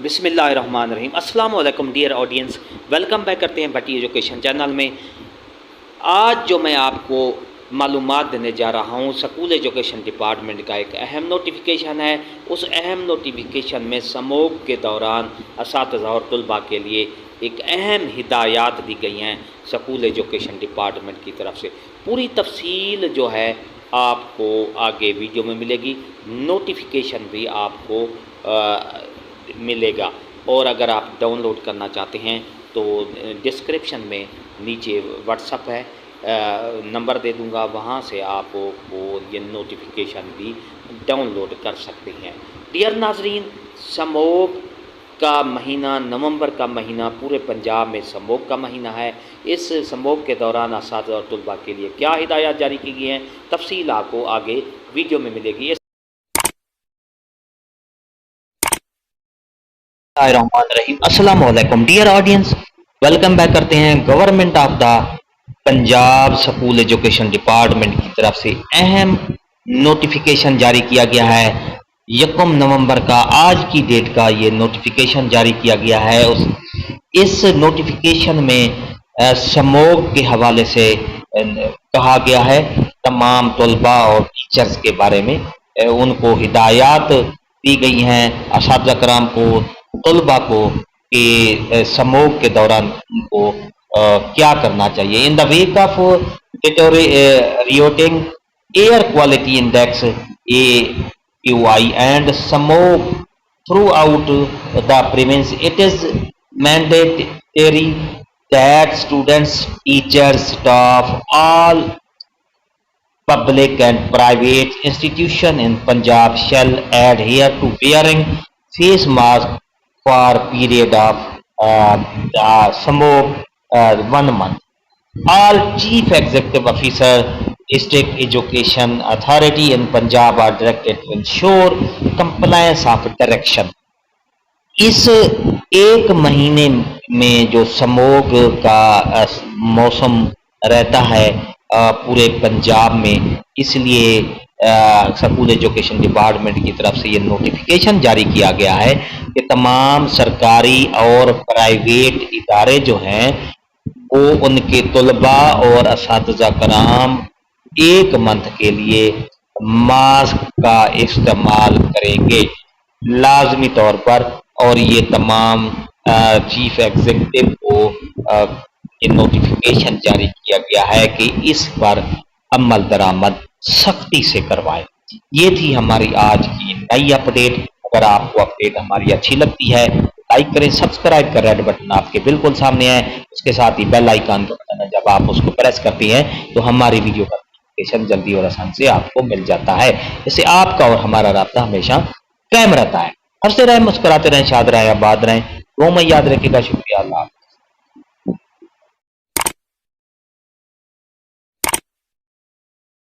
बिस्मिल्लाहिर्रहमानिर्रहीम। अस्सलाम वालेकुम डियर ऑडियंस, वेलकम बैक करते हैं भट्टी एजुकेशन चैनल में। आज जो मैं आपको मालूमात देने जा रहा हूँ, स्कूल एजुकेशन डिपार्टमेंट का एक अहम नोटिफिकेशन है। उस अहम नोटिफिकेशन में समूह के दौरान असातिज़ा और तलबा के लिए एक अहम हिदायत दी गई हैं स्कूल एजुकेशन डिपार्टमेंट की तरफ से। पूरी तफसील जो है आपको आगे वीडियो में मिलेगी, नोटिफिकेशन भी आपको मिलेगा। और अगर आप डाउनलोड करना चाहते हैं तो डिस्क्रिप्शन में नीचे व्हाट्सअप है, नंबर दे दूंगा, वहाँ से आप वो ये नोटिफिकेशन भी डाउनलोड कर सकते हैं। डियर नाजरीन, समोग का महीना, नवंबर का महीना पूरे पंजाब में समोग का महीना है। इस समोग के दौरान असातिज़ा और तलबा के लिए क्या हिदायत जारी की गई हैं, तफसील आपको आगे वीडियो में मिलेगी। अस्सलाम वालेकुम डियर ऑडियंस, वेलकम बैक करते हैं। Government of the Punjab school education department की तरफ से अहम नोटिफिकेशन जारी किया गया है। 1 नवंबर का, आज की डेट का ये नोटिफिकेशन जारी किया गया है। इस नोटिफिकेशन में समोग के हवाले से कहा गया है तमाम तलबा और टीचर्स के बारे में उनको हिदायत दी गई हैं असातिज़ा कराम को, तलबा को, कि समूह के दौरान उनको क्या करना चाहिए। In the week of deteriorating air quality index AQI and smog throughout the premises, it is mandatory that students, teachers, staff, all public and private institution in Punjab shall adhere to wearing face mask for period of smoke 1 month. All chief executive officer, district education authority in Punjab are directed to ensure compliance of direction. इस एक महीने में जो समोग का मौसम रहता है पूरे पंजाब में, इसलिए स्कूल एजुकेशन डिपार्टमेंट की तरफ से ये नोटिफिकेशन जारी किया गया है कि तमाम सरकारी और प्राइवेट इदारे जो हैं वो उनके तलबा और असातिज़ा कराम 1 मंथ के लिए मास्क का इस्तेमाल करेंगे लाजमी तौर पर। और ये तमाम चीफ एग्जीक्यूटिव को ये नोटिफिकेशन जारी किया गया है कि इस पर अमल दरामद सख्ती से करवाएं। ये थी हमारी आज की नई अपडेट। अगर आपको अपडेट हमारी अच्छी लगती है तो लाइक करें, सब्सक्राइब कर रेड बटन आपके बिल्कुल सामने है, उसके साथ ही बेल आइकन का बटन है, जब आप उसको प्रेस करते हैं तो हमारी वीडियो का नोटिफिकेशन जल्दी और आसान से आपको मिल जाता है। इससे आपका और हमारा राब्ता हमेशा कायम रहता है। हंसते रहें, मुस्कुराते रहें, शाद रहें, आबाद रहें। वो मैं याद रखिएगा। शुक्रिया। अल्लाह।